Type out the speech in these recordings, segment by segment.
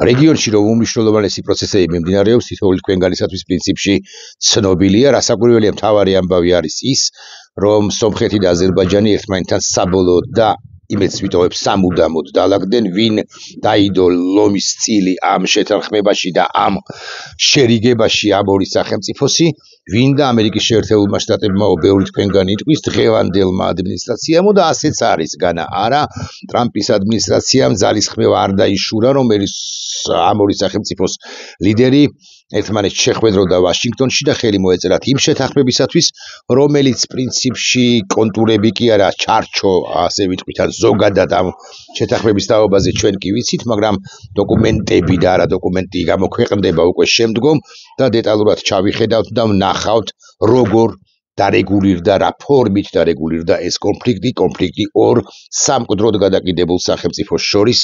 რეგიონში რომ უმნიშვნელოვანესი პროცესები მიმდინარეობს, თითოეული თქვენგანისათვის პრინციპში ცნობილია, რასაკვირველია მთავარი ამბავი არის ის, რომ სომხეთი და აზერბაიჯანი ერთმანეთთან საბოლოოდ და იმედს ვიტოვებ სამუდამოდ დაალაგდნენ, ვინ დაიდო ლომის წილი ამ შეთანხმებაში და ამ შერიგებაში ამ ორი სახელმწიფოსი, ვინ და ამერიკის შეერთებულმა შტატებმაო ბევრი თქვენგანი იტყვის დღევანდელმა ადმინისტრაციამო და ასეც არის განა არა ტრამპის ადმინისტრაციამ ძალისხმევა არ დაიშურა, რომელიც ამ ორი სახელმწიფოს ლიდერი ერთმანეთს შეხვედროდა ვაშინგტონში და ხელი მოეწერათ იმ შეთანხმებისათვის, რომელიც პრინციპში კონტურები კი არა ჩარჩო, ასე ვიტყვით, ან ზოგადად ამ შეთანხმების თაობაზე ჩვენ კი ვიცით, მაგრამ დოკუმენტები და არა დოკუმენტი გამოქვეყნდება უკვე შემდგომ და დეტალურად ჩავიხედავთ და ვნახავთ, როგორ დარეგულირდა, რა ფორმით დარეგულირდა ეს კონფლიქტი ორ სამკვდროდ გადაკიდებულ სახელმწიფოს შორის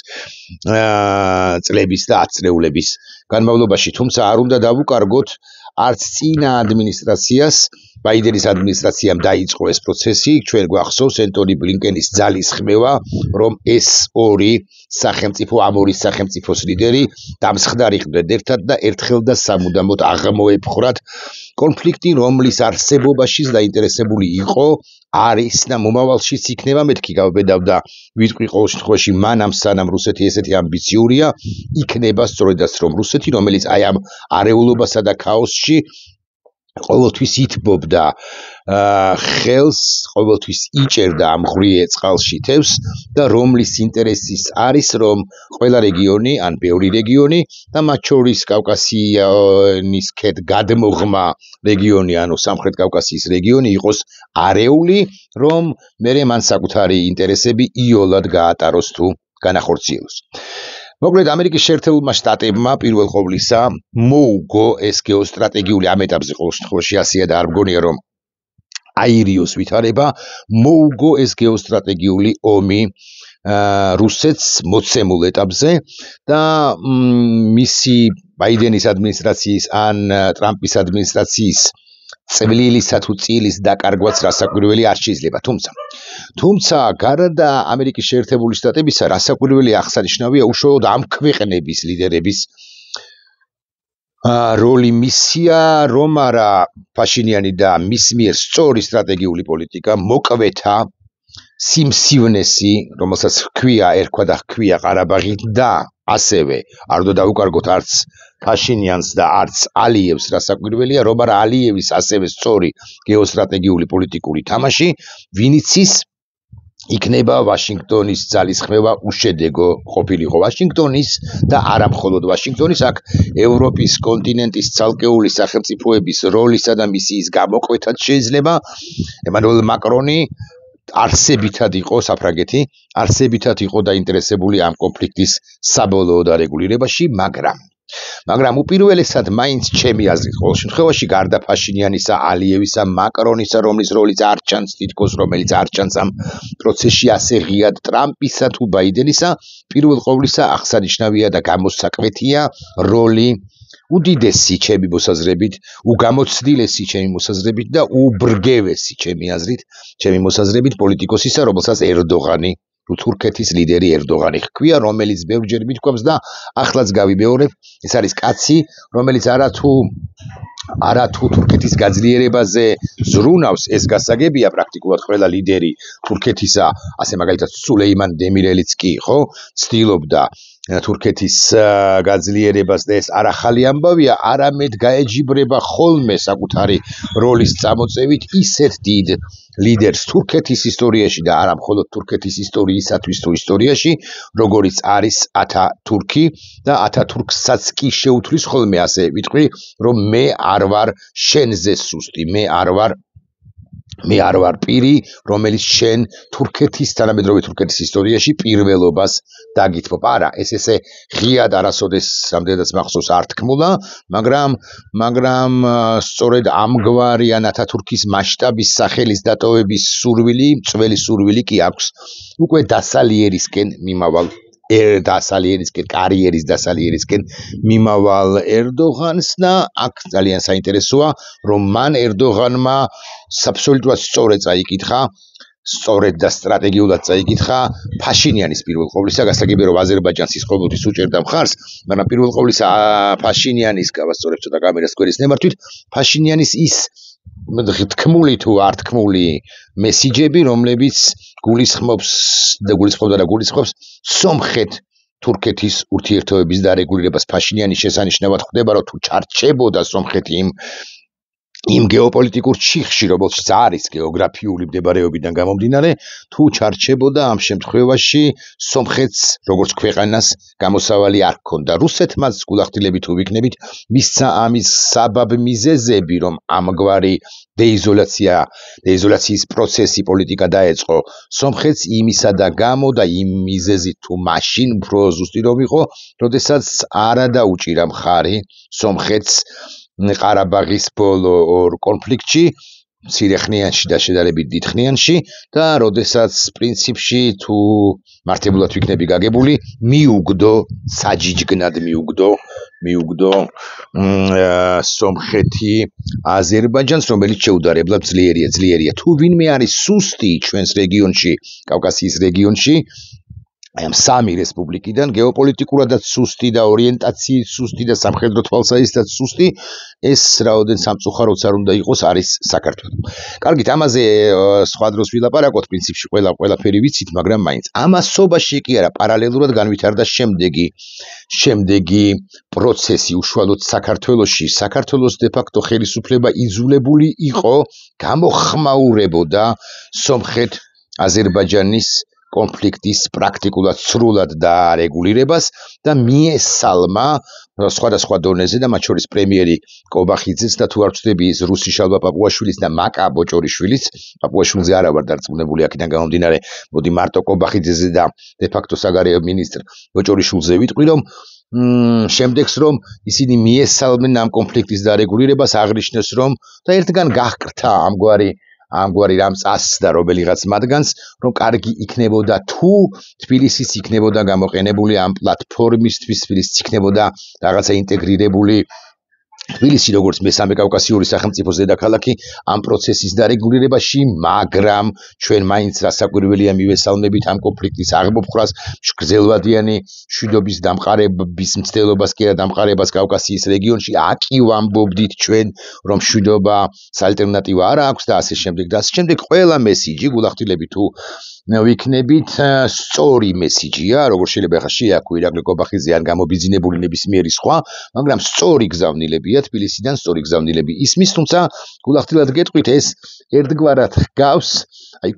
წლების და ათწლეულების განმავლობაში, თუმცა არ უნდა დავუკარგოთ არც წინა ადმინისტრაციას, ბაიდენის ადმინისტრაციამ დაიწყო ეს პროცესი, ჩვენ გვახსოვს ენტონი ბლინკენის ძალისხმევა, რომ ეს ორი სახელმწიფო, ამ ორი სახელმწიფოს ლიდერი დამსხდარიყდნენ ერთად და ერთხელ და სამუდამოდ აღმოეფხრათ კონფლიქტი, რომლის არსებობაში დაინტერესებული იყო, არის და მომავალშიც იქნება, მეთქი გავბედავ და ვიტყვი ყოველ შემთხვევაში მანამ სანამ რუსეთი ესეთი ამბიციურია, იქნება სწორედაც რომ რუსეთი, რომელიც აი ამ არეულობასა და ქაოსში ყოველთვის ითბობდა ხელს, ყოველთვის იჭერდა ამ ღვიე წყალში თევს და რომლის ინტერესის არის, რომ ყველა რეგიონი, ან ბევრი რეგიონი და მათ შორის კავკასიონის გადმოღმა რეგიონი, ანუ სამხრეთ კავკასიის რეგიონი იყოს არეული, რომ მერე მან საკუთარი ინტერესები იოლად გაატაროს თუ განახორციელოს. მოკლედ ამერიკის შეერთებულმა შტატებმა პირველ ყოვლისა მოუგო ეს გეოსტრატეგიული ამ ეტაპზე ყოველ შემთხვევაში ასეა და არ მგონია რომ აირიოს ვითარება, მოუგო ეს გეოსტრატეგიული ომი რუსეთს მოცემულ ეტაპზე და მისი ბაიდენის ადმინისტრაციის ან ტრამპის ადმინისტრაციის წვლილისა თუ წილის დაკარგვაც რასაკვირველი არ შეიძლება, თუმცა გარდა ამერიკის შეერთებული შტატებისა რასაკვირველი აღსანიშნავია უშუალოდ ამ ქვეყნების ლიდერების როლი მისია, რომ არა ფაშინიანი და მის მიერ სწორი სტრატეგიული პოლიტიკა მოკვეთა სიმსივნესი, რომელსაც ერქვა და ჰქვია ყარაბაღი და ასევე არ უნდა დავუკარგოთ არც ფაშინიანს და არც ალიევს რასაკვირველია, რომ არა ალიევის ასევე სწორი გეოსტრატეგიული პოლიტიკური თამაში, ვინიცის იქნება ვაშინგტონის ძალისხმევა უშედეგო ყოფილიყო ვაშინგტონის და არა მხოლოდ ვაშინგტონის, აქ ევროპის კონტინენტის ცალკეული სახელმწიფოების როლისა და მისიის გამოკვეთაც შეიძლება ემანუელ მაკრონი არსებითად იყო საფრანგეთი, არსებითად იყო დაინტერესებული ამ კონფლიქტის საბოლოო დარეგულირებაში, მაგრამ უპირველესად მაინც ჩემი აზრით ყოველ შემთხვევაში გარდა ფაშინიანისა, ალიევისა, მაკრონისა, რომლის როლიც არ ჩანს თითქოს, რომელიც არ ჩანს ამ პროცესში ასე ღიად ტრამპისა თუ ბაიდენისა, პირველ ყოვლისა აღსანიშნავია და გამოსაკვეთია როლი უდიდესი ჩემი მოსაზრებით, უგამოცდილესი ჩემი მოსაზრებით და უბრგევესი ჩემი მოსაზრებით პოლიტიკოსისა, რომელსაც ერდოღანი, თურქეთის ლიდერი ერდოღანი ჰქვია, რომელიც ბევრჯერ მithქვამს და ახლაც გავიმეორებ, ეს არის კაცი, რომელიც არა თუ თურქეთის გაძლიერებაზე ზრუნავს, ეს გასაგებია პრაქტიკულად ყველა ლიდერი თურქეთისა, ასე მაგალითად სულეიმან დემირელიც კი, ხო, ცდილობდა თურქეთის გაძლიერებას და ეს არ ახალი ამბავია, არამედ გაეჯიბრება ხოლმე საკუთარი როლის წამოწევით ისეთ დიდ ლიდერს თურქეთის ისტორიაში და არა მხოლოდ თურქეთის ისტორიისათვის თუ ისტორიაში, როგორიც არის ათათურქი და ათათურქსაც კი შეუთვლის ხოლმე ასე ვიტყვი, რომ მე არ ვარ შენზე სუსტი, მე არ ვარ პირი, რომელიც შენ თურქეთის, თანამედროვე თურქეთის ისტორიაში პირველობას დაგითმობ. არა, ეს ესე ღიად არასოდეს რამდენადაც მახსოვს არ თქმულა, მაგრამ სწორედ ამგვარი ან ათათურქის მასშტაბის სახელის დატოვების სურვილი, წველი სურვილი კი აქვს უკვე დასალიერისკენ მიმავალ კარიერის დასალიერისკენ მიმავალ ერდოღანს და აქ ძალიან საინტერესოა, რომ მან ერდოღანმა აბსოლუტურად სწორედ წაიკითხა სწორედ და სტრატეგიულად წაიკითხა ფაშინიანის პირველ ყოვლისა, გასაგებია რომ აზერბაიჯანს ის ყოველთვის უჭერდა მხარს, მაგრამ პირველ ყოვლისა ფაშინიანის გავასწორებ ცოტა კამერას სკვერის ნემართვით, ფაშინიანის ის თქმული თუ არ თქმული მესიჯები, რომლებიც გულისხმობს სომხეთ-თურქეთის ურთიერთობების დარეგულირებას. ფაშინიანის შესანიშნავად ხვდება, რომ თუ ჩარჩებოდა სომხეთი იმ გეოპოლიტიკურ ჩიხში, რომელშიც არის გეოგრაფიული მდებარეობიდან გამომდინარე, თუ ჩარჩებოდა ამ შემთხვევაში სომხეთს როგორც ქვეყანას გამოსავალი არ ჰქონდა. რუსეთმაც გულახდილებით თუ ვიქნებით, მისცა ამის საბაბ მიზეზები, რომ ამგვარი დეიზოლაციის პროცესი პოლიტიკა დაეწყო სომხეთს იმისა და გამო და იმ მიზეზით თუ მაშინ უფრო ზუსტი რომ იყო, როდესაც არა დაუჭირა მხარი სომხეთს ყარაბაღის ბოლო ორ კონფლიქტში, მცირეხნიანში და შედარებით დიდხნიანში და როდესაც პრინციპში თუ მართებულად ვიქნები გაგებული, მიუგდო საჯიჯგნად მიუგდო სომხეთი აზერბაიჯანს, რომელიც შეუდარებლად ძლიერია. თუ ვინმე არის სუსტი ჩვენს რეგიონში, კავკასიის რეგიონში, ამ სამი რესპუბლიკიდან გეოპოლიტიკურადაც სუსტი და ორიენტაციით სუსტი და სამხედრო თვალსაზრისითაც სუსტი, ეს რაოდენ სამწუხაროც არ უნდა იყოს, არის საქართველო. კარგით, ამაზე სხვა დროს ვილაპარაკოთ, პრინციპში ყველაფერი ვიცით, მაგრამ მაინც ამასობაში კი არა, პარალელურად განვითარდა შემდეგი პროცესი, უშუალოდ საქართველოში. საქართველოს დე-ფაქტო ხელისუფლება იძულებული იყო გამოხმაურებოდა სომხეთ-აზერბაიჯანის კონფლიქტის პრაქტიკულად სრულად დარეგულირებას და მიესალმა სხვადასხვა დონეზე და მათ შორის პრემიერი კობახიძეც და თუ არ ვწდები ის რუსი შალვა პაპუაშვილიც და მაკა ბოჭორიშვილიც, პაპუაშვილზე არა ვარ დარწმუნებული აქედან გამომდინარე, მოდი მარტო კობახიძეზე და დე-ფაქტო საგარეო მინისტრ ბოჭორიშვილზე ვიტყვი, რომ შემდეგს რომ ისინი მიესალმენ ამ კონფლიქტის დარეგულირებას, აღნიშნეს რომ და ერთგან გაჰკრთა ამგვარი რამ წასდა რომელიღაც მათგანს, რომ კარგი იქნებოდა თუ თბილისის იქნებოდა გამოყენებული ამ პლატფორმისთვის, თბილისის იქნებოდა რაღაცა ინტეგრირებული თბილისი როგორც მესამე კავკასიური სახელმწიფოს დედაქალაქი ამ პროცესის დარეგულირებაში, მაგრამ ჩვენ მაინც რასაკვირველია მივესალმებით ამ კონფლიქტის აღმოფხრას, გრძელვადიანი მშვიდობის დამყარების მცდელობას კი არა დამყარებას კავკასიის რეგიონში, აკი ვამბობდით ჩვენ, რომ მშვიდობა საალტერნატივა არ აქვს და ასე შემდეგ. ყველა მესიჯი გულახდილებით თუ ვიქნებით სწორი მესიჯია, როგორც შეიძლება ახლა შეაქო ირაკლი კობახიძე ან გამობიძინებული ნებისმიერი სხვა, მაგრამ სწორი გზავნილებია თბილისიდან, სწორი გზავნილები ისმის, თუმცა გულახდილად გეტყვით ეს ერთგვარად ჰგავს,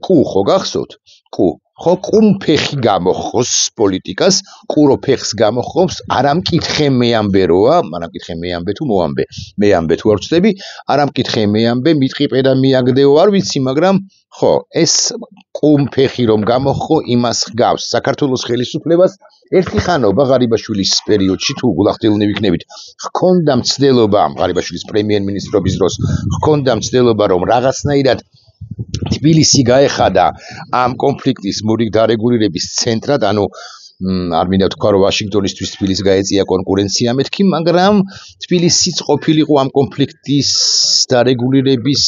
ხო გახსოვთ? ხო ყუმფეხი გამოხოს პოლიტიკას, ყურო ფეხს გამოხობს, არა მკითხე მეამბე როა, მაგრამ მკითხე მეამბე თუ მოამბე, მეამბე თუ არ ვწდები, არა მკითხე მეამბე, მიტყიპე და მიაგდეო არ ვიცი, მაგრამ ხო, ეს ყუმფეხი რომ გამოხო, იმას ჰგავს საქართველოს ხელისუფლებას ერთი ხანობა ღარიბაშვილის პერიოდში თუ გულახდილნი ვიქნებით, ჰქონდა მცდელობა ღარიბაშვილის პრემიერ-მინისტრობის დროს, ჰქონდა მცდელობა რომ რაღაცნაირად თბილისი გაეხადა ამ კონფლიქტის დარეგულირების ცენტრად, ანუ არ მინდა თქვა რომ ვაშინგტონისთვის თბილისი გაეწია კონკურენცია მეთქი, მაგრამ თბილისიც ყოფილიყო ამ კონფლიქტის დარეგულირების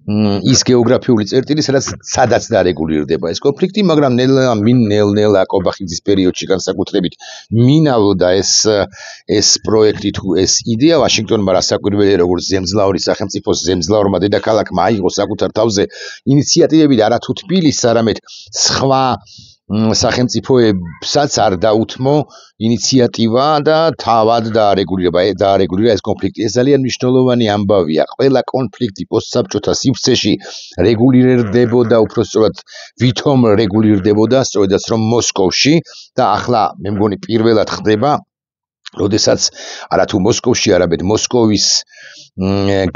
ის გეოგრაფიული წერტილი, სადაც დარეგულირდება ეს კონფლიქტი, მაგრამ ნელ-ნელა კობახიძის პერიოდში განსაკუთრებით მინავდა ეს პროექტი თუ ეს იდეა ვაშინგტონმა რასაკვირველია როგორც ზემძლავრი სახელმწიფოს ზემძლავრმა დედაქალაქმა აიღო საკუთარ თავზე ინიციატივები და არა თუ თბილისს, არამედ სხვა სახელმწიფოებსაც არ დაუთმო ინიციატივა და თავად დაარეგულირება ეს კონფლიქტი. ეს ძალიან მნიშვნელოვანი ამბავია. ყველა კონფლიქტი პოსტსაბჭოთა სივრცეში რეგულირდებოდა, უпростоრად ვითომ რეგულირდებოდა, სწორედაც რომ მოსკოვში და ახლა მე მგონი პირველად ხდება, როდესაც არა თუ მოსკოვში, არამედ მოსკოვის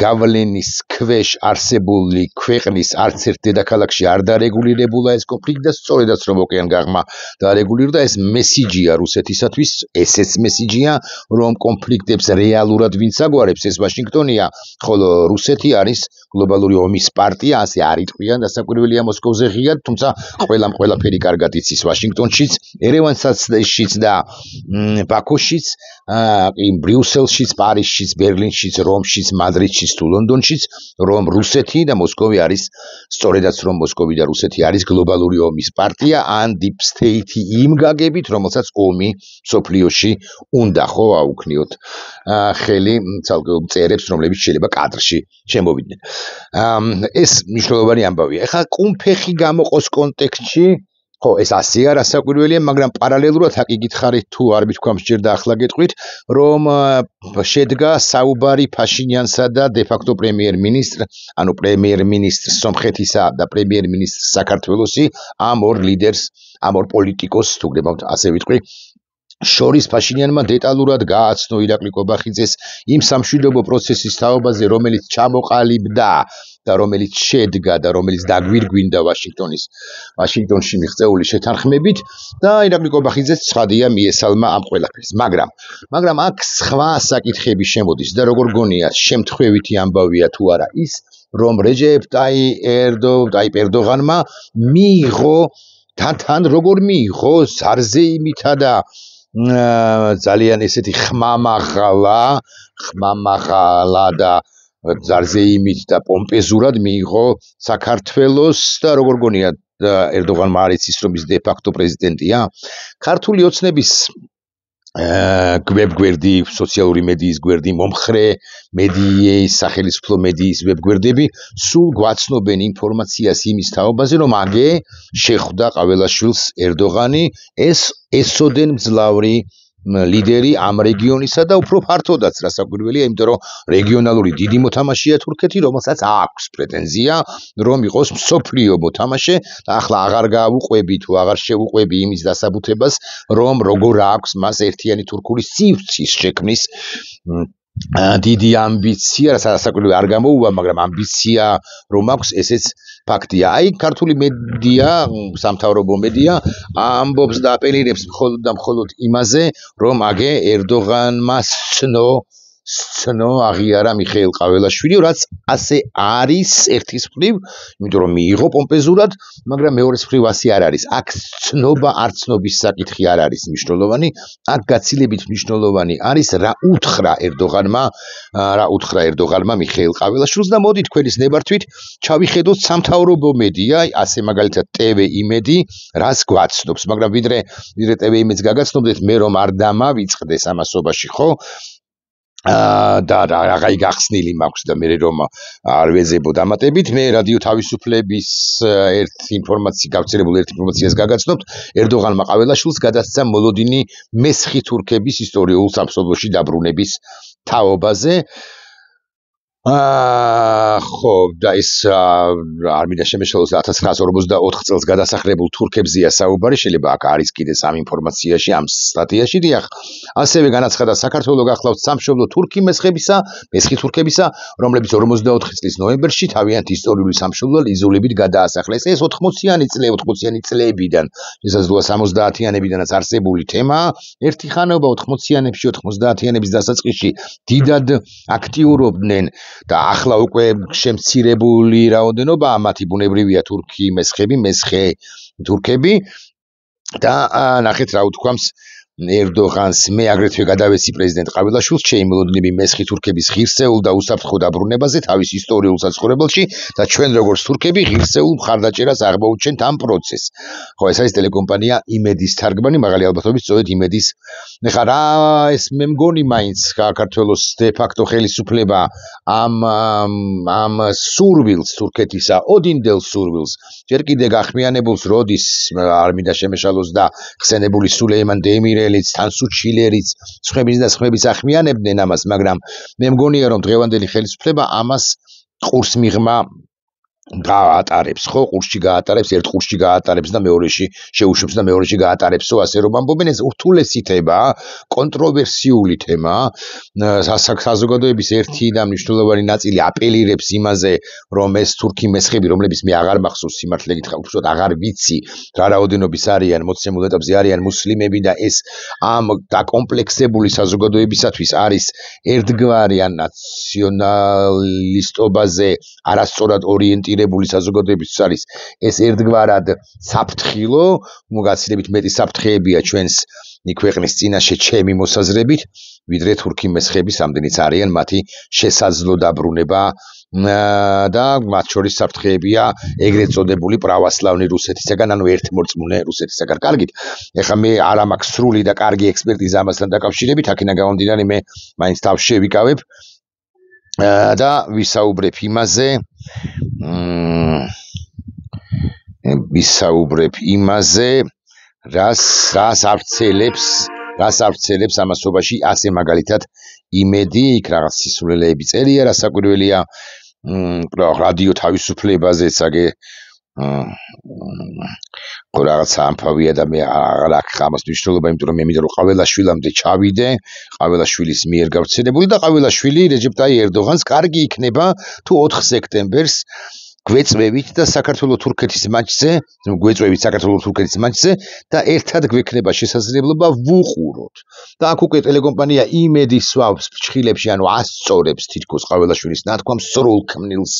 გავლენის ქვეშ არსებული ქვეყნის არც ერთ დედაქალაქში არ დარეგულირებულა ეს კონფლიქტი და სწორედაც რომ ოკეან გაღმა დარეგულირდა, ეს მესიჯია რუსეთისათვის, ესეც მესიჯია, რომ კონფლიქტებს რეალურად ვინც აგვარებს, ეს ვაშინგტონია, ხოლო რუსეთი არის გლობალური ომის პარტია, ასე არ იტყვიან, დასაკვირველია მოსკოვზე ღიად, თუმცა ყველაფერი კარგად იცის ვაშინგტონშიც, ერევანშიც და ბაქოშიც ბრიუსელშიც, პარიზშიც, ბერლინშიც, რომშიც, მადრიდშიც თუ ლონდონშიც, რომ რუსეთი და მოსკოვი არის სწორედაც რომ მოსკოვი და რუსეთი არის გლობალური ომის პარტია ან deep state იმ გაგებით, რომელსაც ომი სოფლიოში უნდა ხო აუქნიოთ ხელი ცალკეულ მწერებს, რომლებიც შეიძლება კადრში შემოვიდნენ. ეს მნიშვნელოვანი ამბავია. ეხლა კუმფეხი გამოყოს კონტექსტში ხო, ეს ასეა რასაკვირველია, მაგრამ პარალელურად აკი გითხარით თუ არ მithქვა მსჯერდა ახლა გეტყვით, რომ შედგა საუბარი ფაშინიანსა და დე-ფაქტო პრემიერ-მინისტრ, ანუ პრემიერ-მინისტრ სომხეთისა და პრემიერ-მინისტრ საქართველოსი ამ ორ ლიდერს, ამ ორ პოლიტიკოს, თუ გნებავთ ასე ვიტყვი, შორის ფაშინიანმა დეტალურად გააცნო ირაკლი კობახიძეს იმ სამშვიდობო პროცესის თაობაზე, რომელიც ჩამოყალიბდა და რომელიც შედგა და რომელიც დაგვირგვინდა ვაშინგტონში მიღწეული შეთანხმებით და ირაკლი კობახიძეს ცხადია მიესალმა ამ ყველაფერს. მაგრამ აქ სხვა საკითხები შემოდის და როგორ გონია შემთხვევითი ამბავია თუ არა ის, რომ რეჯეპ ტაიპ ერდოღანმა მიიღო თან როგორ მიიღო ზარზეიმითა და ძალიან ესეთი ხმამაღლა და ზარზეიმით და პომპეზურად მიიღო საქართველოს და როგორ გონია ერდოღანმა არ იცის რომ ის დე-ფაქტო პრეზიდენტია. ქართული ოცნების გვერდი, სოციალური მედიის გვერდი, მომხრე მედიის, სახელმწიფო მედიის ვებგვერდები სულ გვაცნობენ ინფორმაციას იმის თაობაზე, რომ აგე შეხვდა ყაველაშვილს ერდოღანი, ეს ესოდენ მძლავრი ლიდერი ამ რეგიონისა და უფრო ფართოდაც რასაკვირველია, იმიტომ რომ რეგიონალური დიდი მოთამაშეა თურქეთი, რომელსაც აქვს პრეტენზია, რომ იყოს მსოფლიო მოთამაშე და ახლა აღარ გავუყვები თუ აღარ შევუყვები იმის დასაბუთებას, რომ როგორ აქვს მას ერთიანი თურქული სივრცის შექმნის დიდი ამბიცია, რასაკვირველია არ გამოუვა, მაგრამ ამბიცია რომ აქვს, ესეც ფაქტია. აი, ქართული მედია, სამთავრობო მედია ამბობს და აპელირებს მხოლოდ და მხოლოდ იმაზე, რომ აგე ერდოღანმა სცნო აღიარა მიხეილ ყაველაშვილი, რაც ასე არის ერთის მხრივ, იმიტომ რომ მიიღო პომპეზურად, მაგრამ მეორეს მხრივ ასე არ არის. აქ ცნობა არ ცნობის საკითხი არ არის მნიშვნელოვანი, აქ გაცილებით მნიშვნელოვანი არის რა უთხრა ერდოღანმა მიხეილ ყაველაშვილს და მოდი თქვენის ნებართვით ჩავიხედოთ სამთავრობო მედია, ასე მაგალითად TV იმედი, რას გვაცნობს, მაგრამ ვიდრე TV იმედს გაგაცნობდეთ, მე რომ არ დამავიწყდეს ამასობაში, ხო? და რაღაცა გახსნილი მაქვს და მე რომ არ ვეძებო დამატებით, მე რადიო თავისუფლების ერთ ინფორმაციას გაგაცნობთ, ერდოღანმა ყაველაშვილს გადასცა მოლოდინი მესხი თურქების ისტორიულ სამშობლოში დაბრუნების თაობაზე. ხო, და ეს არ მინდა შემეშალოს 1944 წელს გადასახლებულ თურქებზეა საუბარი, შეიძლება აქ არის კიდე ამ ინფორმაციაში, ამ სტატიაში, დიახ. ასევე განაცხადა საქართველოს გახლავთ სამშობლო თურქი მესხი თურქებისა, რომლებიც 44 წლის ნოემბერში თავიანთ ისტორიული სამშობლოდ იზოლებით გადაასახლეს. ეს 80-იანი წლებიდან, შესაძლოა 70-იანებიდანაც არსებული თემაა. ერთი ხანობა 80-იანებში, 90-იანების დასაწყისში დიდად აქტიურობდნენ და ახლა უკვე შემცირებული რაოდენობაა მათი ბუნებრივია მესხე თურქები და ნახეთ რა უთქვამს ერდოღანს მე აგრეთვე გადავეცი პრეზიდენტ ყაველაშვილს შეიმოლოდინები მესხი თურქების ღირსეულ და უსაფრთხო დაბრუნებაზე თავის ისტორიულ საცხოვრებელში და ჩვენ როგორც თურქები ღირსეულ მხარდაჭერას აღმოუჩენთ ამ პროცესს. ხო, ეს არის ტელეკომპანია იმედის თარგმანი, მაღალი ალბათობით სწორედ იმედის. ეხლა რა ეს მე მგონი მაინც საქართველოს დე-ფაქტო ხელისუფლება ამ სურვილს თურქეთისა, ოდინდელ სურვილს, ჯერ კიდე გახმიანებულს როდის არ მინდა შემეშალოს და ხსენებული სულეიმან დემირელიც, თანსუჩილერიც, სხვების ახმიანებდნენ ამას, მაგრამ მე მგონია რომ დღევანდელი ხელისუფლება ამას ყურს მიღმა გაატარებს, ხო, ყურსში გაატარებს, ერთ ყურსში გაატარებს და მეორეში შეუშვებს და მეორეში გაატარებსო, ასე რომ ამბობენ, ეს ურთულესი თემაა, კონტროვერსიული თემაა. საზოგადოების ერთი და მნიშვნელოვანი ნაწილი აპელირებს იმაზე, რომ ეს თურქი მესხები, რომლებიც მე აღარ მახსოვს სიმართლე გითხრა, უბრალოდ აღარ ვიცი რა რაოდენობის არიან, მოცემულ ეტაპზე არიან მუსლიმები და ეს ამ დაკომპლექსებული საზოგადოებისათვის არის ერთგვარი ან ნაციონალისტობაზე არასწორად ორიენტირებული კონსოლიდირებული საზოგადოებისთვის არის ეს ერთგვარად საფრთხილო, გაცილებით მეტი საფრთხეებია ჩვენს ქვეყნის წინაშე ჩემი მოსაზრებით, ვიდრე თურქი მესხების რამდენიც არიან მათი შესაძლო დაბრუნება და მათ შორის საფრთხეებია ეგრეთ წოდებული პრავოსლავნი რუსეთისაგან, ანუ ერთმორწმუნე რუსეთისაგან. კარგით, ეხლა მე არ მაქვს სრული და კარგი ექსპერტიზა ამასთან დაკავშირებით, აქედან გამომდინარე მე მაინც თავს შევიკავებ და ვისაუბრებ იმაზე, რას ავრცელებს ამასობაში ასე მაგალითად იმედი, იქ რაღაც სისულელეები წერია, რასაკვირველია, რადიო თავისუფლებაზეც აგე რაღაცა ამფავია და მე აღარ აქვს ამას მნიშვნელობა, იმიტომ რომ მე მინდა რომ ყაველაშვილამდე ჩავიდე, ყაველაშვილის მიერ გავრცელებული და ყაველაშვილი რეჯეპ ტაი ერდოღანს კარგი იქნება თუ 4 სექტემბერს გვეწვევით და საქართველოს-თურქეთის მატჩზე და ერთად გვექნება შესაძლებლობა ვუყუროთ. და აქ უკვე ტელეკომპანია იმედი სვავს ფრჩხილებში, ანუ ასწორებს თითქოს ყაველაშვილის ნათქვამს, სრულ ქმნილს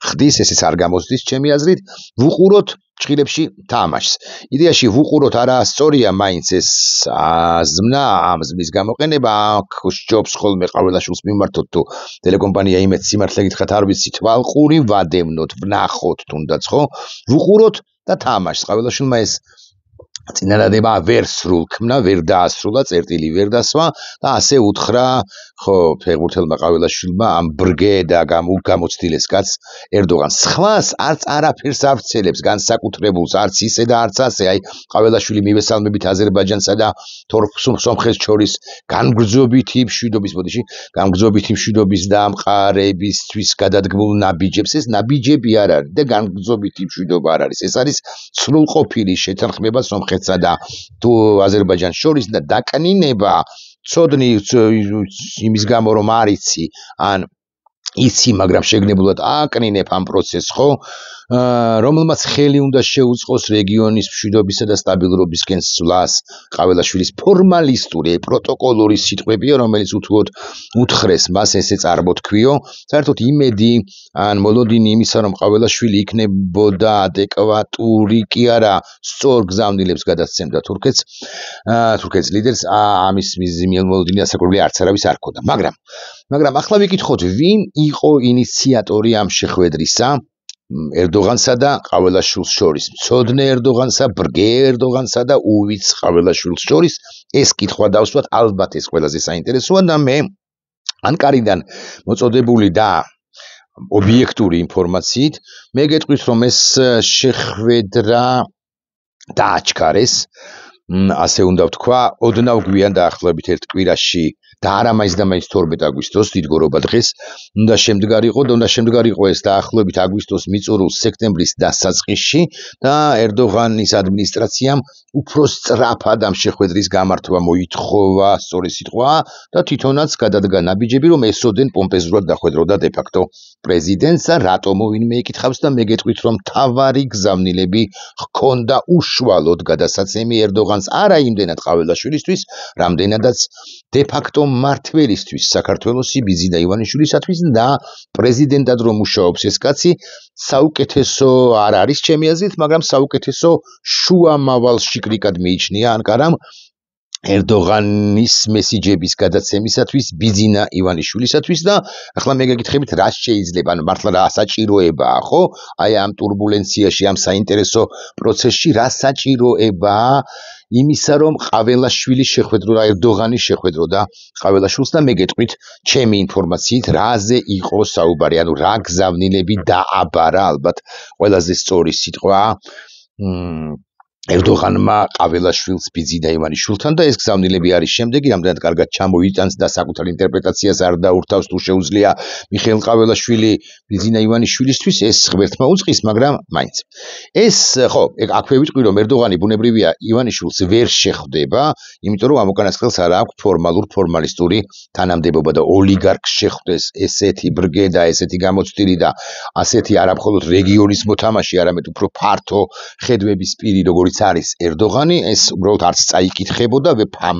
ხდის, ესეც არ გამოსდის ჩემი აზრით, ვუყუროთ ფრჩხილებში თამაშს. იდეაში ვუყუროთ არა სწორია მაინც ეს აზმნა, ამ ზმნის გამოყენება აქ სჯობს ხოლმე ყაველაშვილს მიმართოთ თუ ტელეკომპანია იმეც სიმართლე გითხრათ არ ვიცი თვალყური ვადევნოთ, ვნახოთ თუნდაც ხო, ვუყუროთ და თამაშს. ყაველაშვილმა ეს წინადადება ვერ სრულქმნა, ვერ დაასრულა, წერტილი ვერ დასვა და ასე უთხრა ხო ფეხბურთელმა ყაველაშვილმა ამ ბრგე და გამოცდილეს კაცს ერდოღანს. სხვას არც არაფერს ავრცელებს განსაკუთრებულს, არც ისე და არც ასე. აი ყაველაშვილი მივესალმებით აზერბაიჯანსა და სომხეთს შორის განგრძობითი მშვიდობის დამყარებისთვის გადადგმულ ნაბიჯებს. ეს ნაბიჯები არ არის და განგრძობითი მშვიდობა არ არის. ეს არის სრულყოფილი შეთანხმება სომხეთსა და თუ აზერბაიჯანს შორის და დაკნინება ცოდნი იმის გამო რომ არ იცი ან იცი, მაგრამ შეგნებულად აკნინებ ამ პროცესს, ხო? რომელმაც ხელი უნდა შეუწყოს რეგიონის მშვიდობისა და სტაბილურობისკენ სვლას. ყაველაშვილის ფორმალისტური, პროტოკოლური სიტყვებია, რომელიც უთუოდ უთხრეს მას ესე წარმოთქვიო. საერთოდ იმედი ან მოლოდინი იმისა, რომ ყაველაშვილი იქნებოდა ადეკვატური კი არა, სწორ გზავნილებს გადასცემდა თურქეთის ლიდერს, ამის მოლოდინი ასაკურველი არც არავის არ ქონდა. მაგრამ ახლა ვიკითხოთ, ვინ იყო ინიციატორი ამ შეხვედრისა ერდოღანსა და ყაველაშვილს შორის, მცოდნე ერდოღანსა, ბრგე ერდოღანსა და უვიც ყაველაშვილს შორის. ეს კითხვა დავსვათ, ალბათ ეს ყველაზე საინტერესოა და მე ანკარიდან მოწოდებული და ობიექტური ინფორმაციით მე გეტყვით, რომ ეს შეხვედრა დააჩქარეს, ასე უნდა ვთქვა, ოდნავ გვიან დაახლოებით ერთ კვირაში და არა მაინც 12 აგვისტოს დიდგორობა დღეს უნდა შემდგარიყო ეს დაახლოებით აგვისტოს მიწურულს სექტემბრის დასაწყისში და ერდოღანის ადმინისტრაციამ უფრო სწრაფად ამ შეხვედრის გამართვა მოითხოვა, სწორი სიტყვაა და თვითონაც გადადგა ნაბიჯები, რომ ესოდენ პომპეზურად დახვედროდა დე-ფაქტო პრეზიდენტს და რატომ ვინმე იკითხავს და მე გეტყვით, რომ მთავარი გზავნილები ჰქონდა უშუალოდ გადასაცემი ერდოღანს არა იმდენად ყაველაშვილისთვის, რამდენადაც დე-ფაქტო მმართველისთვის საქართველოსი ბიზინა ივანიშვილისათვის და პრეზიდენტად რომ მუშაობს ეს კაცი საუკეთესო არ არის ჩემი აზრით, მაგრამ საუკეთესო შუამავალ შიკრიკად მიიჩნია ანკარამ ერდოღანის მესიჯების გადაცემისათვის ბიზინა ივანიშვილისათვის და ახლა მე გეკითხებით რა შეიძლება, ანუ მართლა რა საჭიროებაა, ხო? აი ამ турბულენციაში, ამ საინტერესო პროცესში რა საჭიროებაა იმისა, რომ ყაველაშვილი შეხვედრო და ერდოღანი შეხვედრო და ყაველაშვილს და მე გეტყვით ჩემი ინფორმაციით რაზე იყო საუბარი, ანუ რა გზავნილები დააბარა, ალბათ ყველაზე სწორი სიტყვაა ერდოღანმა ყაველაშვილს ბიზინა ივანიშვილთან და ეს გზავნილები არის შემდეგი, რამდენად კარგად ჩამოიტანს და საკუთარ ინტერპრეტაციას არ დაურთავს თუ შეუძლია მიხეილ ყაველაშვილი ბიზინა ივანიშვილისთვის, ეს ღმერთმა უწყის, მაგრამ მაინც. ეს ხო, აქვე ვიტყვი, რომ ერდოღანი ბუნებრივია ივანიშვილს ვერ შეხვდება, იმიტომ რომ ამ უკანასკნელს არ აქვს ფორმალისტური თანამდებობა და ოლიგარქს შეხვდეს ესეთი ბრგე და ესეთი გამოცდილი და ასეთი არა მხოლოდ რეგიონის მოთამაშე, არამედ უფრო ფართო ხედვების პირი, როგორც რომელიც არის ერდოღანი, ეს უბრალოდ არც წაიკითხებოდა,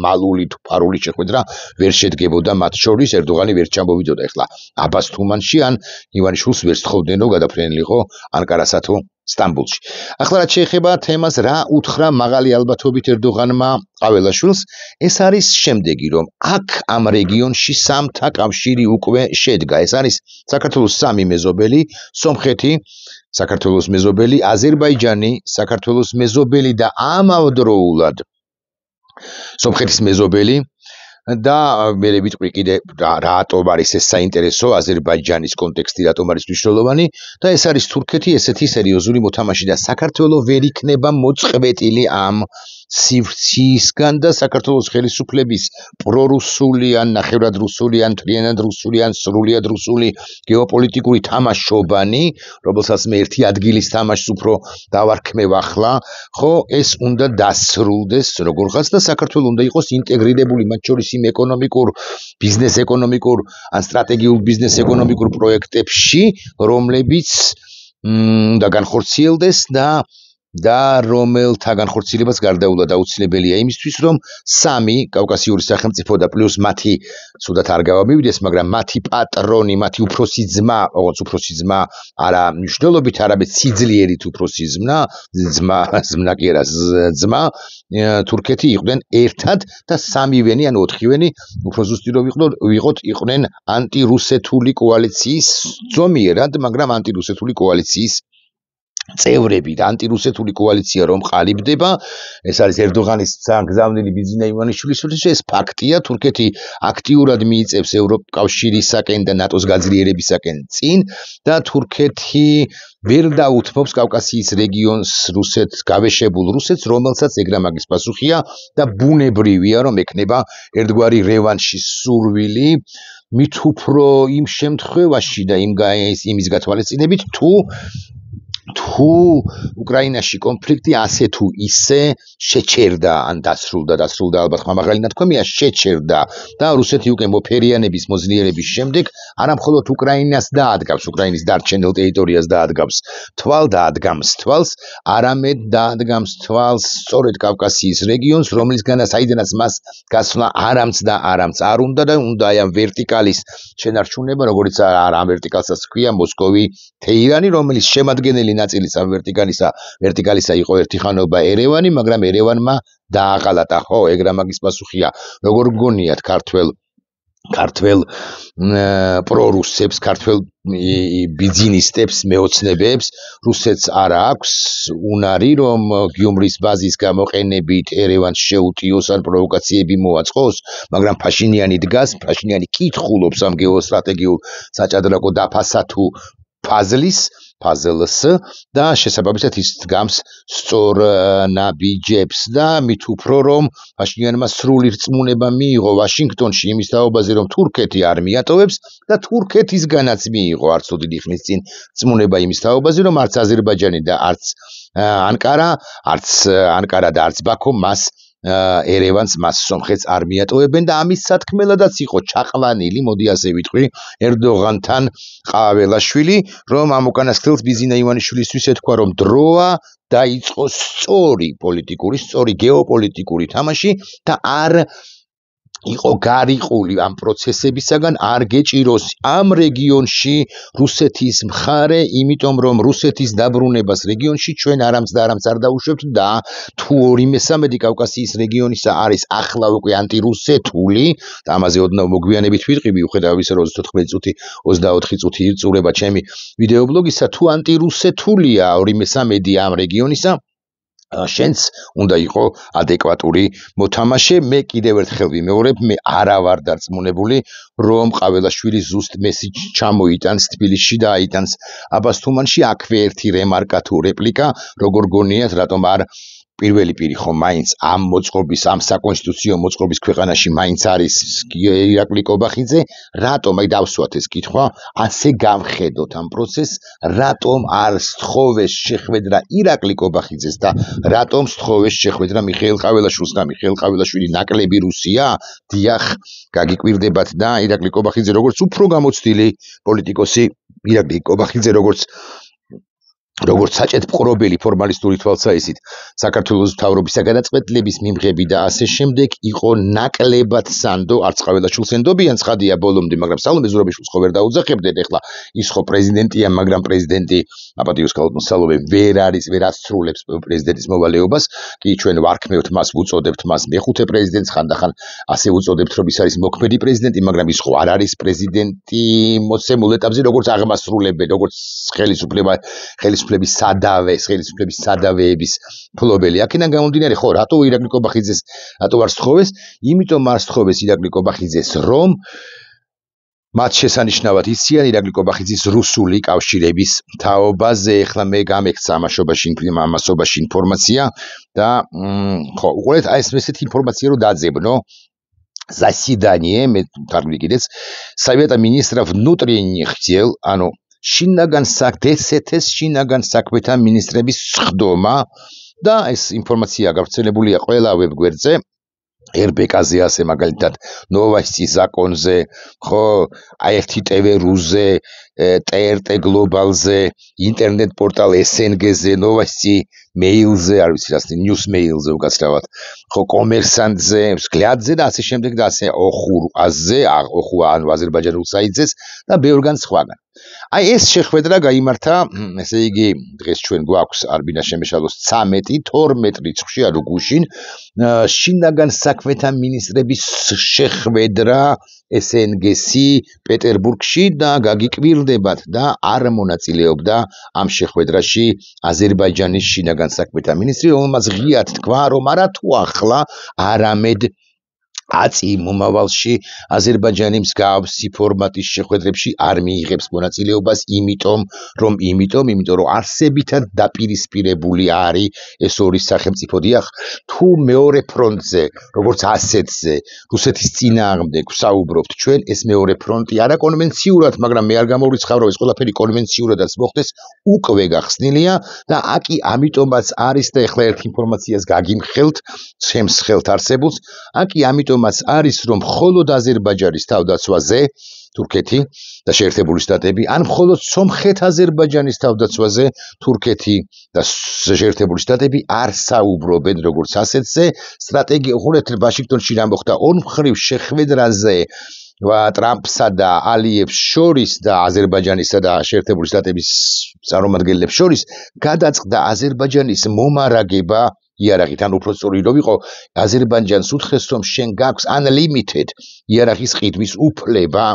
მალული თუ ფარული შეხვედრა ვერ შედგებოდა მათ შორის, ერდოღანი ვერ ჩამოვიდოდა ეხლა აბას თუმანში ან ივანიშვილს ვერ სთხოვდნენო გადაფრენილიყო ანკარასა თუ სტამბოლში. ახლა რაც შეეხება თემას რა უთხრა მაღალი ალბათობით ერდოღანმა ყაველაშვილს, ეს არის შემდეგი, რომ აქ ამ რეგიონში სამთა კავშირი უკვე შედგა. ეს არის საქართველოს სამი მეზობელი, სომხეთი, საქართველოს მეზობელი, აზერბაიჯანი, საქართველოს მეზობელი და ამავდროულად სომხეთის მეზობელი და მე ვიტყვი კიდე რატომ არის ეს საინტერესო აზერბაიჯანის კონტექსტი რატომ არის მნიშვნელოვანი და ეს არის თურქეთი ესეთი სერიოზული მოთამაშე და საქართველოს ვერ იქნება მოწყვეტილი ამ სივრცისგან და საქართველოს ხელისუფლების პრორუსული ან ნახევრად რუსული ან მთლიანად რუსული ან სრულიად რუსული გეოპოლიტიკური თამაშობანი, რომელსაც მე ერთი ადგილის თამაშს უფრო დავარქმევ ახლა, ხო, ეს უნდა დასრულდეს როგორღაც და საქართველოს უნდა იყოს ინტეგრირებული მათ შორის იმ ეკონომიკურ, ბიზნეს ეკონომიკურ ან სტრატეგიულ ბიზნეს ეკონომიკურ პროექტებში, რომლებიც უნდა განხორციელდეს და რომელთა განხორციელებაც გარდაულა აუცილებელია იმისთვის, რომ სამი კავკასიური სახელმწიფო და პლუს მათი სუდათ არ გავამივიდეს, მაგრამ მათი პატრონი, მათი უფროსი ძმა, ოღონდ უფროსი ძმა არა მნიშვნელობით, არამედ სიძლიერით უფროსი ძმა კი არა, ძმა თურქეთი იყვნენ ერთად და სამივენი ან ოთხივენი უფრო ზუსტი რომ ვიყოთ, იყვნენ ანტირუსეთული კოალიციის ზომიერად, მაგრამ ანტირუსეთული კოალიციის წევრები და ანტირუსეთული კოალიცია რომ ყალიბდება, ეს არის ერდოღანის გზავნილი ბიძინა ივანიშვილისთვის, ეს ფაქტია, თურქეთი აქტიურად მიიწევს ევროკავშირისაკენ და ნატოს გაძლიერებისაკენ წინ და თურქეთი ვერ დაუთმობს კავკასიის რეგიონს რუსეთს, გავეშებულ რუსეთს, რომელსაც ეგრამაგის პასუხია და ბუნებრივია, რომ ექნება ერთგვარი რევანშის სურვილი, მით უფრო იმ შემთხვევაში და იმის გათვალისწინებით, თუ უკრაინაში კონფლიქტი ასე თუ ისე შეჩერდა ან დასრულდა ალბათ ხმამაღალი ნათქვამია შეჩერდა და რუსეთი უკვე მოფერიანების მოძლიერების შემდეგ არა მხოლოდ უკრაინას დაადგავს, უკრაინის დარჩენილ ტერიტორიას დაადგავს თვალს, არამედ დაადგავს თვალს სწორედ კავკასიის რეგიონს, საიდანაც მას გასვლა არამც არ უნდა და უნდა აი ამ ვერტიკალის შენარჩუნება, როგორც ამ ვერტიკალსაც ჰქვია მოსკოვი, თეირანი, რომელიც შემადგენელი ნაწილის ამ ვერტიკალისა იყო ერთი ხანობა ერევანი, მაგრამ ერევანმა დააღალატა, ხო, ეგრამაგის პასუხია, როგორ გგონიათ ქართველ პრორუსებს, ქართველ ბიძინისტებს, მეოცნებებს, რუსეთს არ აქვს უნარი, რომ გიუმრის ბაზის გამოყენებით ერევანს შეუტიოს ან პროვოკაციები მოაწყოს, მაგრამ ფაშინიანი დგას, ფაშინიანი კითხულობს ამ გეოსტრატეგიულ საჭადრაკო დაფასა თუ ფაზლს და შესაბამისად ის დგამს სწორ ნაბიჯებს და მით უფრო რომ ფაშინიანმა სრული რწმუნება მიიღო ვაშინგტონში იმის თაობაზე, რომ თურქეთი არ მიატოვებს და თურქეთისგანაც მიიღო არც დიდი ხნის წინ რწმუნება იმის თაობაზე, რომ არც აზერბაიჯანი და არც ანკარა და არც ბაქო მას ერევანს მას სომხეთს არ მიატოვებენ და ამის სათქმელადაც იყო ჩაყლანილი, მოდი ასე ვიტყვი, ერდოღანთან ყაველაშვილი, რომ ამ უკანასკნელს ბიძინა ივანიშვილისთვის ეთქვა, რომ დროა დაიწყო სწორი გეოპოლიტიკური თამაში და არ იყო გარიყული ამ პროცესებისაგან, არ გეჭიროს ამ რეგიონში რუსეთის მხარე, იმიტომ რომ რუსეთის დაბრუნებას რეგიონში ჩვენ არამც არ დაუშვებთ და თუ 2/3 კავკასიის რეგიონისა არის ახლა უკვე ანტირუსეთული და ამაზე ოდნავ მოგვიანებით ვიტყვი, მიუხედავად იმისა, რომ 34 წუთი 24 წუთი ირწურება ჩემი ვიდეობლოგისა, თუ ანტირუსეთულია 2/3 ამ რეგიონისა, შენც უნდა იყო ადეკვატური მოთამაშე. მე კიდევ ერთხელ ვიმეორებ, მე არა ვარ დარწმუნებული, რომ ყაველაშვილი ზუსტ მესიჯს ჩამოიტანს თბილისში და აიტანს აბას თუმანში. აქვე ერთი რემარკა თუ რეპლიკა, როგორ გონიათ, რატომ არ პირველი პირი ხო მაინც ამ მოწყობის, ამ საკონსტიტუციო მოწყობის ქვეყანაში მაინც არის ირაკლი კობახიძე, რატომ აი დავსვათ ეს კითხვა, ასე გამხედოთ ამ პროცესს, რატომ არ სთხოვეს შეხვედრა ირაკლი კობახიძეს და რატომ სთხოვეს შეხვედრა მიხეილ ყაველაშვილს და მიხეილ ყაველაშვილი ნაკლები რუსია, დიახ, გაგიკვირდებათ და ირაკლი კობახიძე როგორც უფრო გამოცდილი პოლიტიკოსი, ირაკლი კობახიძე როგორც როგორც საჭეთ პყრობელი ფორმალისტური თვალსაჩინით საქართველოს მთავრობის გადაწყვეტილების მიმღები და ასე შემდეგ იყო ნაკლებად სანდო არც ყაველაშვილს ენდობიან ცხადია ბოლომდე მაგრამ სალომე ზურაბიშვილს ხო ვერ დაუძახებდნენ ეხლა ის ხო პრეზიდენტია მაგრამ პრეზიდენტი აპატიოს სალომე ვერ ასრულებს პრეზიდენტის მოვალეობას კი ჩვენ ვარქმევთ მას ვუწოდებთ მას მეხუთე პრეზიდენტს ხანდახან ასე ვუწოდებთ რომ ის არის მოქმედი პრეზიდენტი მაგრამ ის ხო არ არის პრეზიდენტი მოცემულ ეტაპზე როგორც აღმასრულებელი როგორც ხელისუფლების სადავეების ფლობელი. აქედან გამომდინარე, ხო, რატო ირაკლი კობახიძეს რატო არ სთხოვეს? იმიტომ არ სთხოვეს ირაკლი კობახიძეს, რომ მათ შესანიშნავად იციან ირაკლი კობახიძის რუსული კავშირების თაობაზე. ეხლა მე გამექცა ამასობაში ინფორმაცია და ხო, უყურეთ, ეს ესეთი информация რომ დაძებნო заседание, მე თარგმნი კიდეც, Совета министров внутренних дел, ანუ შინაგან საქმეთა მინისტრების სხდომა და ეს ინფორმაცია გავრცელებულია ყველა ვებგვერდზე RBK-ზე ასე მაგალითად Novosti Zakonze, ხო, AFT TV Ruze, TRT Global-ზე, ინტერნეტ პორტალ SNG-ზე, Novosti Mail-ზე, არ ვიცი რა, News Mail-ზე უკაცრავად, ხო, Kommersant-ზე, Vzglyad-ზე და ასე შემდეგ და ასე Oxur-აზე, Oxur ანუ აზერბაიჯანულ საიტზეც და ბევრგან სხვაგან. Აი ეს შეხვედრა გაიმართა, ესე იგი, დღეს ჩვენ გვაქვს არბინა შემეშალოს 13-12 რიცხვში, ანუ გუშინ შინაგან საქმეთა მინისტრების შეხვედრა SNG-ში პეტერბურგში და გაგიკვირდებათ და არ მონაწილეობდა ამ შეხვედრაში აზერბაიჯანის შინაგან საქმეთა მინისტრი, რომელმაც ღიად თქვა, რომ არა თუ ახლა, არამედ აწი მომავალში აზერბაიჯანი მსგავსი ფორმატის შეხვედრებში არ მიიღებს მონაწილეობას, იმიტომ რომ არსებითად დაპირისპირებული არის ეს ორი სახელმწიფო. დიახ, თუ მეორე ფრონტზე, როგორც ასეთზე, რუსეთის წინააღმდეგ ვსაუბრობთ ჩვენ, ეს მეორე ფრონტი არა კონვენციურად, მაგრამ მე არ გამოვრიცხავ, რომ ეს ყველაფერი კონვენციურადაც მოხდეს, უკვე გახსნილია და აკი ამიტომაც არის და ეხლა ერთ ინფორმაციას გაგიმხელთ, ჩემს ხელთ არსებულს, აკი ამიტომაც არის, რომ მხოლოდ აზერბაიჯანის თავდაცვაზე თურქეთი და შეერთებული შტატები, ან მხოლოდ სომხეთ-აზერბაიჯანის თავდაცვაზე თურქეთი და შეერთებული შტატები არ საუბრობენ როგორც ასეთზე. სტრატეგია, ხურეთ ვაშინგტონში რა მოხდა ორმხრივ შეხვედრაზე ტრამპსა და ალიევს შორის და აზერბაიჯანისა და შეერთებული შტატების წარმომადგენლებს შორის გადაწყდა აზერბაიჯანის მომარაგება იარაღით, ან უფრო სწორი რომ იყო, აზერბაიჯანს უთხრეს, რომ შენ გაქვს unlimited იარაღის ყიდვის უფლება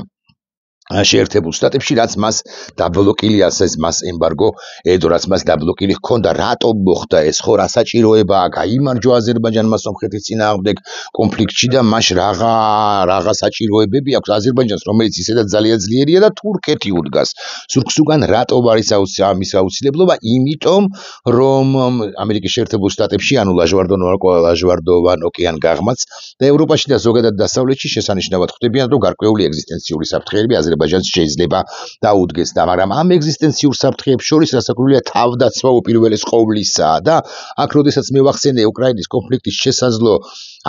შეერთებულ შტატებში, რაც მას დაბლოკილი ასეს მას ემბარგო ედო, რაც მას დაბლოკილი ჰქონდა. რატომ მოხდა ეს? ხო, რა საჭიროებაა გაიმარჯვა აზერბაიჯანმა სომხეთის წინააღმდეგ კონფლიქტში და მას რაღა საჭიროებები აქვს აზერბაიჯანს, რომელიც ისედაც ძალიან ძლიერია და თურქეთი უდგას. ზურგსუგან რატომ არის ამის აუცილებლობა? იმიტომ, რომ ამერიკის შეერთებულ შტატებში, ანუ ლაჟვარდოვან ოკეანგაღმაც და ევროპაში და ზოგადად დასავლეთში შესანიშნავად ხვდებიან, რომ გარკვეული ეგზისტენციური საფრთხეები აზერბაიჯანს შეიძლება დაუდგეს და მაგრამ ამ ეგზისტენციურ საფრთხეებს შორის რასაკვირველია თავდაცვა უპირველეს ყოვლისა და აქ როდესაც მე ვახსენე უკრაინის კონფლიქტის შესაძლო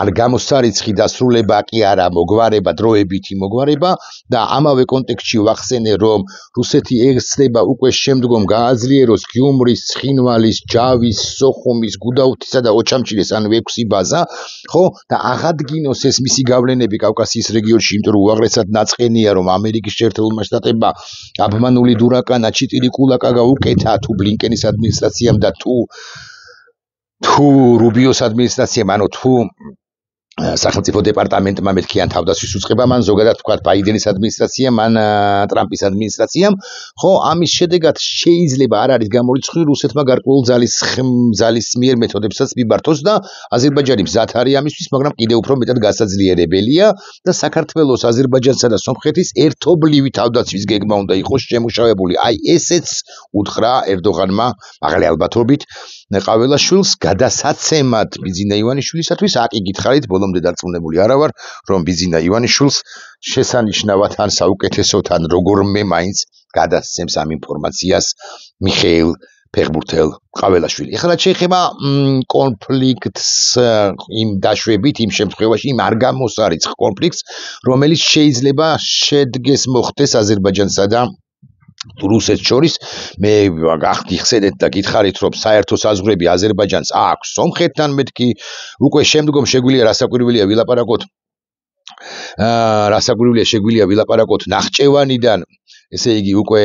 ან გამოსარიცხი დასრულება კი არა, მოგვარება, დროებითი მოგვარება და ამავე კონტექსტში ვახსენე, რომ რუსეთი ეხსნება უკვე შემდგომ გააძლიეროს გიუმრის, ცხინვალის, ჯავის, სოხუმის, გუდაუთისა და ოჩამჩილეს ან 6 ბაზა, ხო? და აღადგინოს ეს მისი გავლენები კავკასიის რეგიონში, იმიტომ რომ უაღრესად ნაწყენია, რომ ამერიკის შეერთებულმა შტატებმა აბმანული დურაკანა ჩიტირი კულაკა გაუკეთა თუ ბლინკენის ადმინისტრაციამ და თუ რუბიოს ადმინისტრაციამ, ანუ თუ სახელმწიფო დეპარტამენტმა მეთქიან თავდაცვის უწყება, მან ზოგადად თქვა ბაიდენის ადმინისტრაციამ, მან ტრამპის ადმინისტრაციამ, ხო, ამის შედეგად შეიძლება არ არის გამორიცხული რუსეთმა გარკვეულ ძალის მიერ მეთოდებსაც მიმართოს და აზერბაიჯანი მზად არის ამისთვის, მაგრამ კიდევ უფრო მეტად გასაძლიერებელია და საქართველოს, აზერბაიჯანსა და სომხეთის ერთობლივი თავდაცვის გეგმა უნდა იყოს შემუშავებული. აი ესეც უთხრა ერდოღანმა, მაღალი ალბათობით ყაველაშვილს გადასაცემად ბიძინა ივანიშვილისათვის. აკი გითხარით, ბოლომდე დარწმუნებული არა ვარ, რომ ბიძინა ივანიშვილს შესანიშნავად ან საუკეთესოდ ან როგორმე მაინც გადასცემს ამ ინფორმაციას მიხეილ ფეხბურთელ ყაველაშვილი. ეხლა შეეხება კონფლიქტს იმ დაშვებით, იმ შემთხვევაში, იმ არ გამოსარიცხ კონფლიქტს, რომელიც შეიძლება შედგეს მოხდეს აზერბაიჯანსა და რუსეთს შორის მე გახდიხსენეთ და გითხარით რომ საერთო საზღვრები აზერბაიჯანს აქვს სომხეთთან მეთქი უკვე შემდგომ შეგვიძლია რასაკვირველია ვილაპარაკოთ ნახჭევანიდან ესე იგი უკვე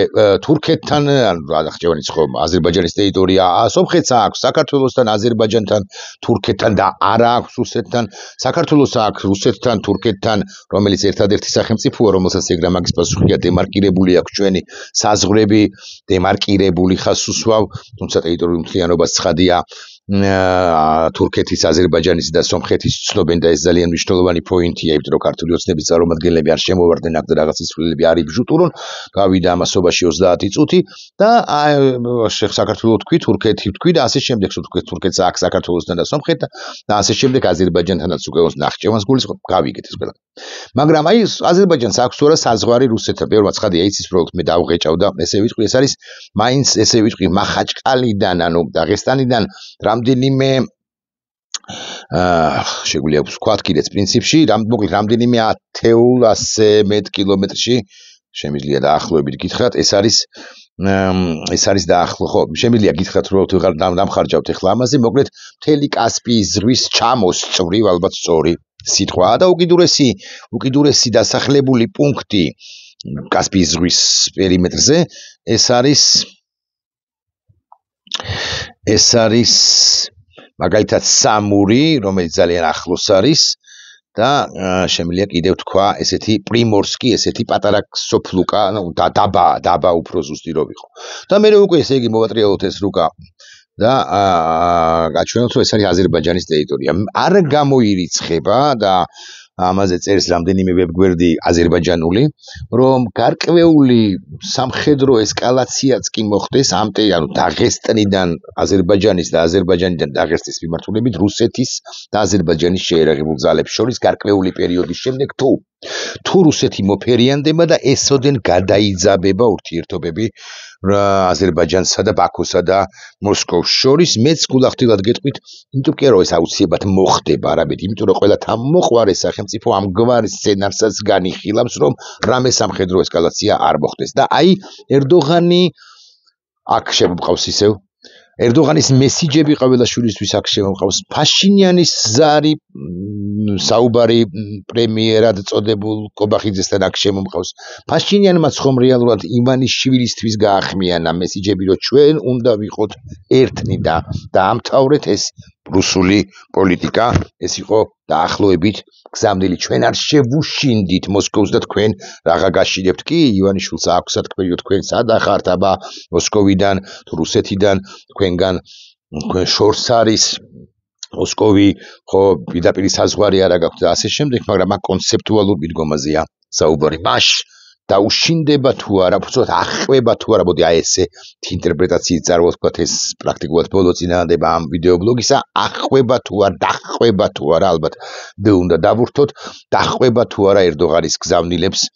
თურქეთთან ანუ ნახჭევანის ხომ აზერბაიჯანის ტერიტორია სომხეთს აქვს საქართველოსთან აზერბაიჯანთან თურქეთთან და არა აქვს რუსეთთან საქართველოს აქვს რუსეთთან თურქეთთან რომელიც ერთადერთი სახელმწიფოა რომელსაც ეგრამაგის პასუხია დემარკირებული აქვს ჩვენი საზღვრები დემარკირებული ხას უსვავ თუმცა ტერიტორიული მთლიანობას ცხადია თურქეთის აზერბაიჯანის და სომხეთის ცნობენ და ეს ძალიან მნიშვნელოვანი პოინტია იმიტომ რომ ქართული ოცნების წარმომადგენლები არ შემოვარდნენ აქ და რაღაც ისულები არ იბჟუტურონ გავიდა ამასობაში 30 წუთი და საქართველოს თქვი თურქეთი თქვი და ასე შემდეგ თურქეთს აქვს საქართველოსთან და სომხეთთან და ასე შემდეგ აზერბაიჯანთანაც უკვე ნახჭევანს გულისხმობ გავიგეთ ეს ყველა მაგრამ აი აზერბაიჯანს აქვს თუ არა საზღვარი რუსეთთან ბევრმა ცხადია იცის პრობლემს მე დავღეჭავ და ესე ვიტყვი ეს არის მაინც ესე ვიტყვი მახაჭკალიდან ანუ დაღესტანიდან რამდენიმე შეგვიძლია ვთქვათ კიდეც პრინციპში მოკლედ რამდენიმე 1000 კილომეტრში შემიძლია დაახლოებით გითხრათ ეს არის დაახლო ხო შემიძლია გითხრათ რომ თუ დამხარჯავთ ახლა ამაზე მოკლედ მთელი კასპიის ზღვის ჩამოსწვრივ ალბათ სწორი სიტყვა და უკიდურესი დასახლებული პუნქტი კასპიის ზღვის პერიმეტრზე ეს არის მაგალითად სამური რომელიც ძალიან ახლოს არის და შემიძლია კიდევ თქვა ესეთი პრიმორსკი ესეთი პატარა სოფლუკა ანუ დაბა უფრო ზუსტი რო ვიყო და მე უკვე ესე იგი მოვატრიალოთ ეს რუკა და გაჩვენოთ რომ ეს არის აზერბაიჯანის ტერიტორია არ გამოირიცხება და ამაზე წერს რამდენიმე ვებგვერდი აზერბაიჯანული რომ გარკვეული სამხედრო ესკალაციაც კი მოხდეს ამ ანუ დაღესტნიდან აზერბაიჯანის და აზერბაიჯანიდან დაღესტნის მიმართულებით რუსეთის და აზერბაიჯანის შეერაღებულ ძალებს შორის გარკვეული პერიოდის შემდეგ თუ რუსეთი მოფერიანდება და ესოდენ გადაიძაბება ურთიერთობები აზერბაიჯანსა და ბაქოსა და მოსკოვს შორის მეც გულახდილად გეტყვით იმიტომ კი არა ეს აუცილებლად მოხდება არაბეთ იმიტომ რომ ყველა თამოყვარე სახელმწიფო ამგვარ სცენარსაც განიხილავს რომ რამე სამხედრო ესკალაცია არ მოხდეს და აი ერდოღანი აქ შემოყავს ისევ ერდოღანის მესიჯები ყოველაშვილისთვის აქ შემოყავს ფაშინიანის ზარი საუბარი პრემიერად წოდებულ კობახიძესთან აქ შემოყავს ფაშინიანმაც ხომ რეალურად ივანიშვილისთვის გაახმიანა მესიჯები რომ ჩვენ უნდა ვიყოთ ერთნი და დაამთავრეთ ეს რუსული პოლიტიკა ეს იყო დაახლოებით გზამდელი ჩვენ არ შევუშინდით მოსკოვს და თქვენ რაღა გაშინებთ კი ივანიშვილს აქვს სათქმელი რომ თქვენ სადა ხართ აბა მოსკოვიდან თუ რუსეთიდან თქვენგან შორს არის მოსკოვი ხო პირდაპირ საზღვარი არა გაქვთ და ასე შემდეგ მაგრამ აქ კონცეპტუალურ მიდგომაზეა საუბარი მაშ დაუშინდება თუ არა უბრალოდ ახყვება თუ არა მოდი აი ესე ინტერპრეტაციით წარმოვთქვათ ეს პრაქტიკულად ბოლო წინააღმდება ამ ვიდეო ბლოგისა ახყვება თუ არა დახვება თუ არა ალბათ უნდა დავურთოთ დახვება თუ არა ერდოღანის გზავნილებს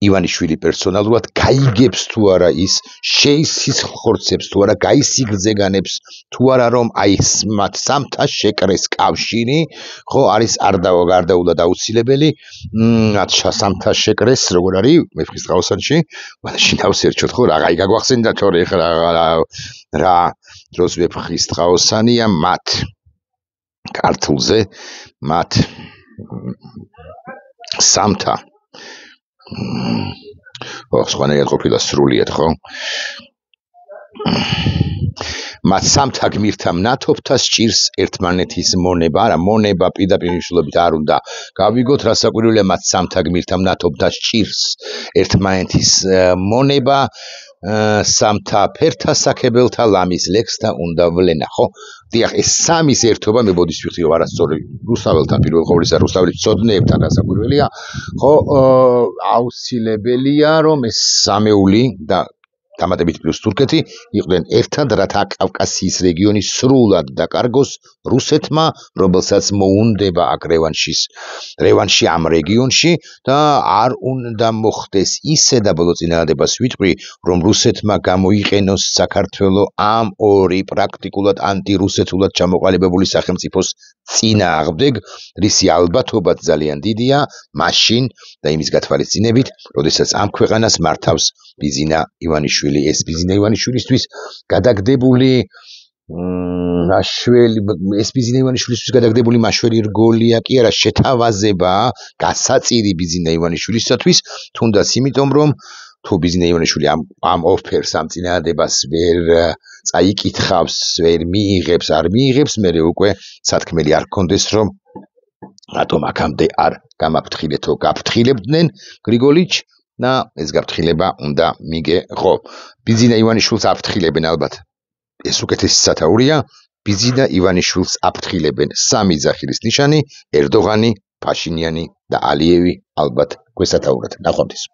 ივანიშვილი პერსონალურად გაიგებს თუ არა ის შეისხორცებს თუ არა გაისიგრძეგანებს თუ არა რომ აი მათ სამთა შეკრეს კავშირი ხო არის გარდაულად აუცილებელი მათ სამთა შეკრეს როგორ არის მევხის ტყავსანში მაშინ დავსერჩოთ ხო რა გაგვახსენდა თორე ეხლა რა დროს მევხის ტყავსანია მათ ქართულზე მათ სამთა სხვანაირად ყოფილა სრულიად ხო მათ სამთა გმირთა მნათობთა სჭირს ერთმანეთის მონება არა მონება პირდაპირ მნიშვნელობით არ უნდა გავიგოთ რასაკვირველია მათ სამთა გმირთა მნათობთა სჭირს ერთმანეთის მონება სამთა ფერთა საკებელთა ლამის ლექსთა უნდა ვლენა ხო დიახ ეს სამის ერთობა მე ბოდის ვიხდი რომ არასწორი რუსთაველთან პირველ ყოვლისა რუსთაველის ცოდნეებთან რასაკვირველია ხო აუცილებელია რომ ეს სამეული და დამატებით პლუს თურქეთი იყვნენ ერთად რათა კავკასიის რეგიონი სრულად დაკარგოს რუსეთმა რომელსაც მოუნდება აქ რევანში ამ რეგიონში და არ უნდა მოხდეს ისე და ბოლო წინააღმდებას ვიტყვი რომ რუსეთმა გამოიყენოს საქართველო ამ ორი პრაქტიკულად ანტირუსეთულად ჩამოყალიბებული სახელმწიფოს წინააღმდეგ რისი ალბათობაც ძალიან დიდია მაშინ და იმის გათვალისწინებით როდესაც ამ ქვეყანას მართავს ბიზინა ივანიშვილი მაშველი ეს ბიზინა ივანიშვილისთვის გადაგდებული ეს ბიზინა ივანიშვილისთვის გადაგდებული მაშველი რგოლია კი არა შეთავაზებაა გასაწირი ბიზინა ივანიშვილისათვის თუნდაც იმიტომ რომ თუ ბიზინა ივანიშვილი ამ ოფერს ამ წინადადებას ვერ წაიკითხავს ვერ მიიღებს არ მიიღებს მე უკვე სათქმელი არ გქონდეს რომ რატომ აქამდე არ გამაფრთხილეთო გაფრთხილებდნენ გრიგოლიჩ და ეს გაფრთხილება უნდა მიიღო ბიზინა ივანიშვილს აფრთხილებენ ალბათ ეს უკეთესი სათაურია ბიზინა ივანიშვილს აფრთხილებენ სამი ძახილის ნიშანი ერდოღანი, ფაშინიანი და ალიევი ალბათ გვესათაურად ნახვამდის